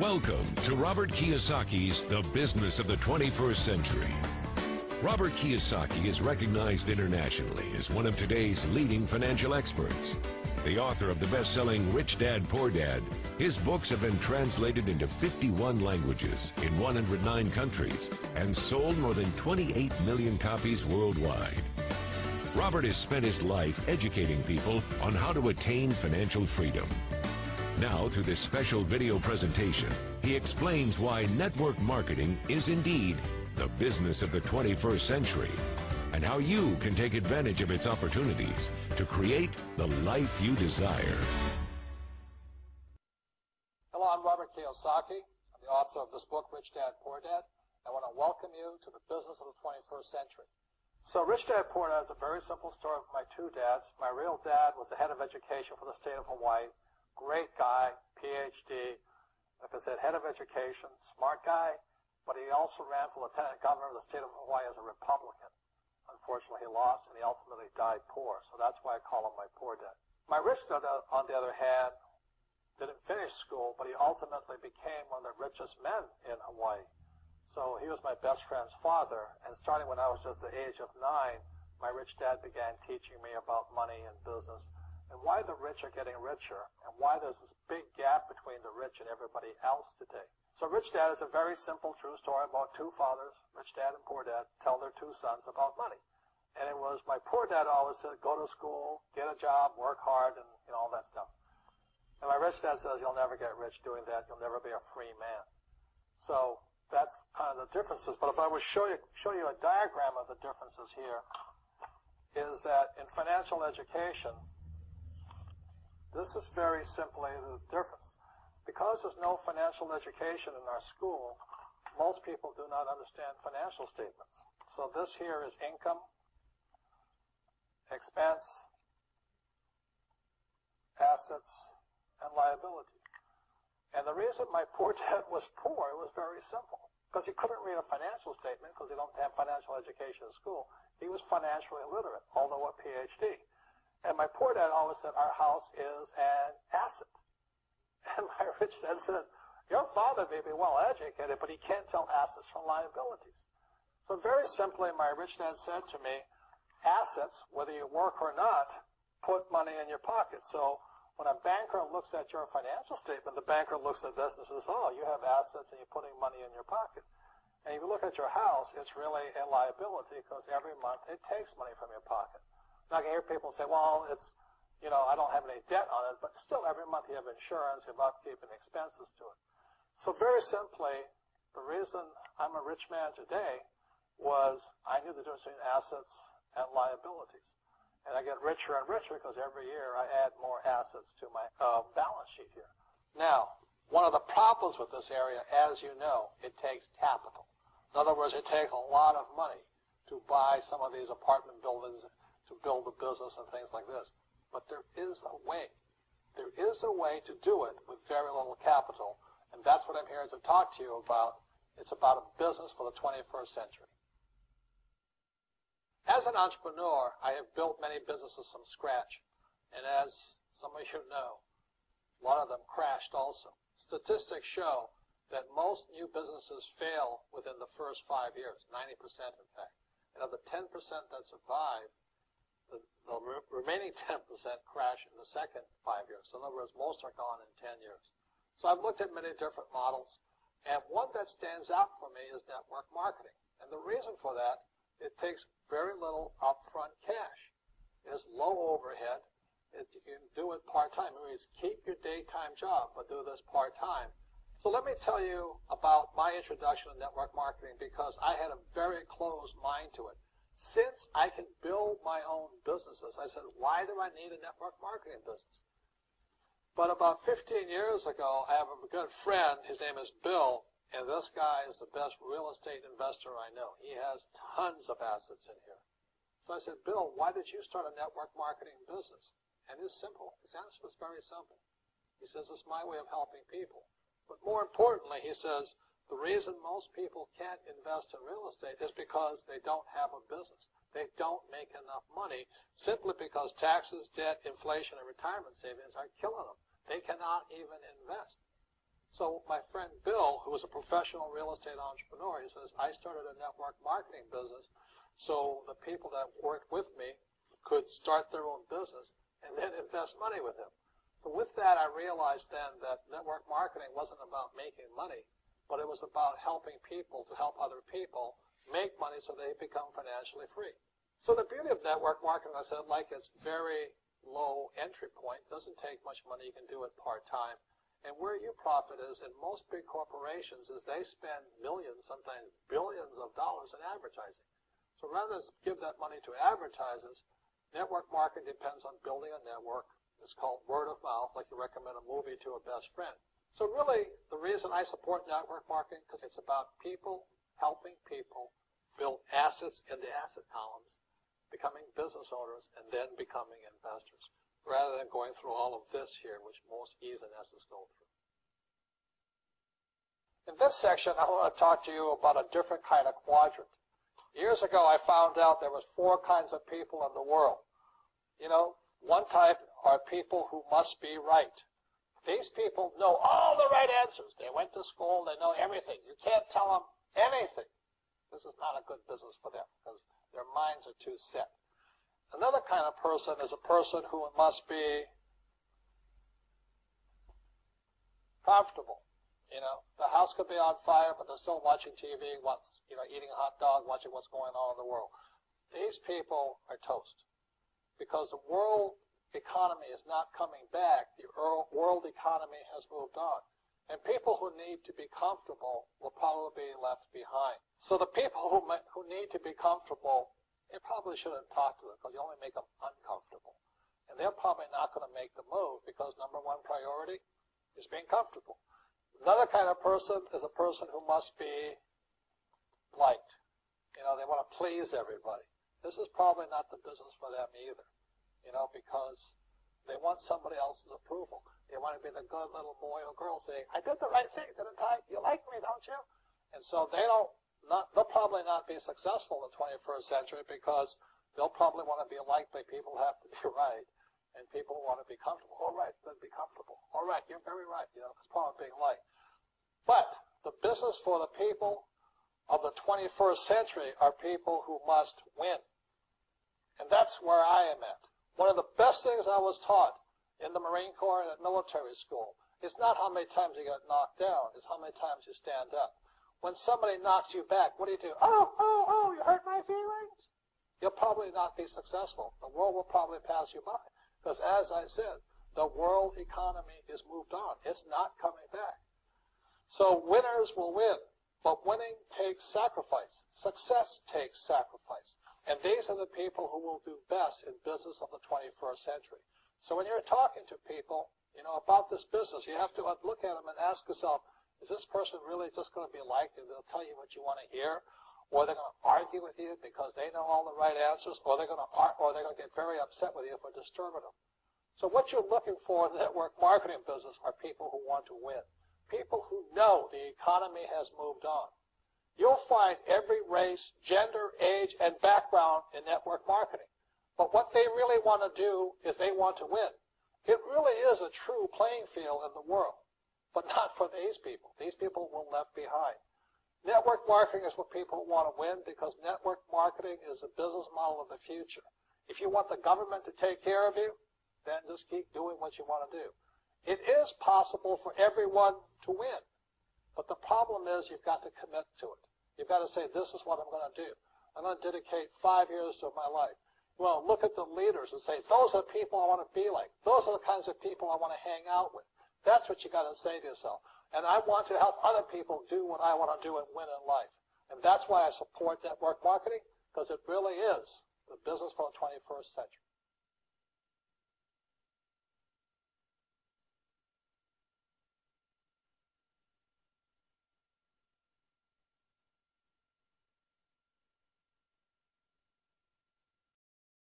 Welcome to Robert Kiyosaki's The Business of the 21st Century. Robert Kiyosaki is recognized internationally as one of today's leading financial experts. The author of the best-selling Rich Dad, Poor Dad, his books have been translated into 51 languages in 109 countries and sold more than 28 million copies worldwide. Robert has spent his life educating people on how to attain financial freedom. Now, through this special video presentation, he explains why network marketing is indeed the business of the 21st century, and how you can take advantage of its opportunities to create the life you desire. Hello, I'm Robert Kiyosaki. I'm the author of this book, Rich Dad, Poor Dad. I want to welcome you to the business of the 21st century. So Rich Dad, Poor Dad is a very simple story of my two dads. My real dad was the head of education for the state of Hawaii. Great guy, PhD, like I said, head of education, smart guy, but he also ran for lieutenant governor of the state of Hawaii as a Republican. Unfortunately, he lost, and he ultimately died poor, so that's why I call him my poor dad. My rich dad, on the other hand, didn't finish school, but he ultimately became one of the richest men in Hawaii. So he was my best friend's father, and starting when I was just the age of 9, my rich dad began teaching me about money and business, and why the rich are getting richer, and why there's this big gap between the rich and everybody else today. So Rich Dad is a very simple, true story about two fathers, Rich Dad and Poor Dad, tell their two sons about money. And it was my poor dad always said, go to school, get a job, work hard, and all that stuff. And my rich dad says, you'll never get rich doing that. You'll never be a free man. So that's kind of the differences. But if I would show you a diagram of the differences here, is that in financial education, this is very simply the difference. Because there's no financial education in our school, most people do not understand financial statements. So this here is income, expense, assets, and liabilities. And the reason my poor dad was poor, it was very simple. Because he couldn't read a financial statement because he don't have financial education in school. He was financially illiterate, although a PhD. And my poor dad always said, our house is an asset. And my rich dad said, your father may be well educated, but he can't tell assets from liabilities. So very simply, my rich dad said to me, assets, whether you work or not, put money in your pocket. So when a banker looks at your financial statement, the banker looks at this and says, oh, you have assets and you're putting money in your pocket. And if you look at your house, it's really a liability because every month it takes money from your pocket. Now, I can hear people say, well, it's, I don't have any debt on it, but still every month you have insurance, you have upkeep and expenses to it. So very simply, the reason I'm a rich man today was I knew the difference between assets and liabilities. And I get richer and richer because every year I add more assets to my balance sheet here. Now, one of the problems with this area, as you know, it takes capital. In other words, it takes a lot of money to buy some of these apartment buildings, to build a business and things like this. But there is a way. There is a way to do it with very little capital, and that's what I'm here to talk to you about. It's about a business for the 21st century. As an entrepreneur, I have built many businesses from scratch, and as some of you know, a lot of them crashed also. Statistics show that most new businesses fail within the first 5 years, 90% in fact. And of the 10% that survive, the remaining 10% crash in the second 5 years. So in other words, most are gone in 10 years. So I've looked at many different models, and one that stands out for me is network marketing. And the reason for that, it takes very little upfront cash. It is low overhead. You can do it part-time. It means keep your daytime job, but do this part-time. So let me tell you about my introduction to network marketing because I had a very closed mind to it. Since I can build my own businesses, I said, why do I need a network marketing business? But about 15 years ago, I have a good friend, his name is Bill, and this guy is the best real estate investor I know. He has tons of assets in here. So I said, Bill, why did you start a network marketing business? And it's simple. His answer was very simple. He says, it's my way of helping people. But more importantly, he says, the reason most people can't invest in real estate is because they don't have a business. They don't make enough money simply because taxes, debt, inflation, and retirement savings are killing them. They cannot even invest. So my friend Bill, who was a professional real estate entrepreneur, he says, I started a network marketing business so the people that worked with me could start their own business and then invest money with him. So with that, I realized then that network marketing wasn't about making money, but it was about helping people to help other people make money so they become financially free. So the beauty of network marketing, I said, like it's very low entry point, doesn't take much money, you can do it part-time. And where you profit is in most big corporations is they spend millions, sometimes billions of dollars in advertising. So rather than give that money to advertisers, network marketing depends on building a network. It's called word of mouth, like you recommend a movie to a best friend. So really, the reason I support network marketing, because it's about people helping people build assets in the asset columns, becoming business owners, and then becoming investors, rather than going through all of this here, which most E's and S's go through. In this section, I want to talk to you about a different kind of quadrant. Years ago, I found out there was 4 kinds of people in the world. You know, one type are people who must be right. These people know all the right answers. They went to school, they know everything. You can't tell them anything. This is not a good business for them because their minds are too set. Another kind of person is a person who must be comfortable. You know, the house could be on fire, but they're still watching TV, eating a hot dog, watching what's going on in the world. These people are toast because the world economy is not coming back. The world economy has moved on. And people who need to be comfortable will probably be left behind. So the people who need to be comfortable, you probably shouldn't talk to them because you only make them uncomfortable. And they're probably not going to make the move because number one priority is being comfortable. Another kind of person is a person who must be liked. You know, they want to please everybody. This is probably not the business for them either, you know, because they want somebody else's approval. They want to be the good little boy or girl saying, I did the right thing, didn't I? You like me, don't you? And so they'll probably not be successful in the 21st century because they'll probably want to be liked by people who have to be right. And people who want to be comfortable. All right, then be comfortable. All right, you're very right. You know, it's part of being liked. But the business for the people of the 21st century are people who must win. And that's where I am at. One of the best things I was taught in the Marine Corps and at military school is not how many times you get knocked down, it's how many times you stand up. When somebody knocks you back, what do? Oh, you hurt my feelings? You'll probably not be successful. The world will probably pass you by. Because as I said, the world economy is moved on. It's not coming back. So winners will win. But winning takes sacrifice. Success takes sacrifice. And these are the people who will do best in business of the 21st century. So when you're talking to people, you know, about this business, you have to look at them and ask yourself, is this person really just going to be liked and they'll tell you what you want to hear? Or they're going to argue with you because they know all the right answers, or they're going to get very upset with you for disturbing them. So what you're looking for in the network marketing business are people who want to win. People who know the economy has moved on. You'll find every race, gender, age, and background in network marketing. But what they really want to do is they want to win. It really is a true playing field in the world, but not for these people. These people were left behind. Network marketing is for people who want to win because network marketing is the business model of the future. If you want the government to take care of you, then just keep doing what you want to do. It is possible for everyone to win, but the problem is you've got to commit to it. You've got to say, this is what I'm going to do. I'm going to dedicate 5 years of my life. Well, look at the leaders and say, those are the people I want to be like. Those are the kinds of people I want to hang out with. That's what you got to say to yourself. And I want to help other people do what I want to do and win in life. And that's why I support network marketing, because it really is the business for the 21st century.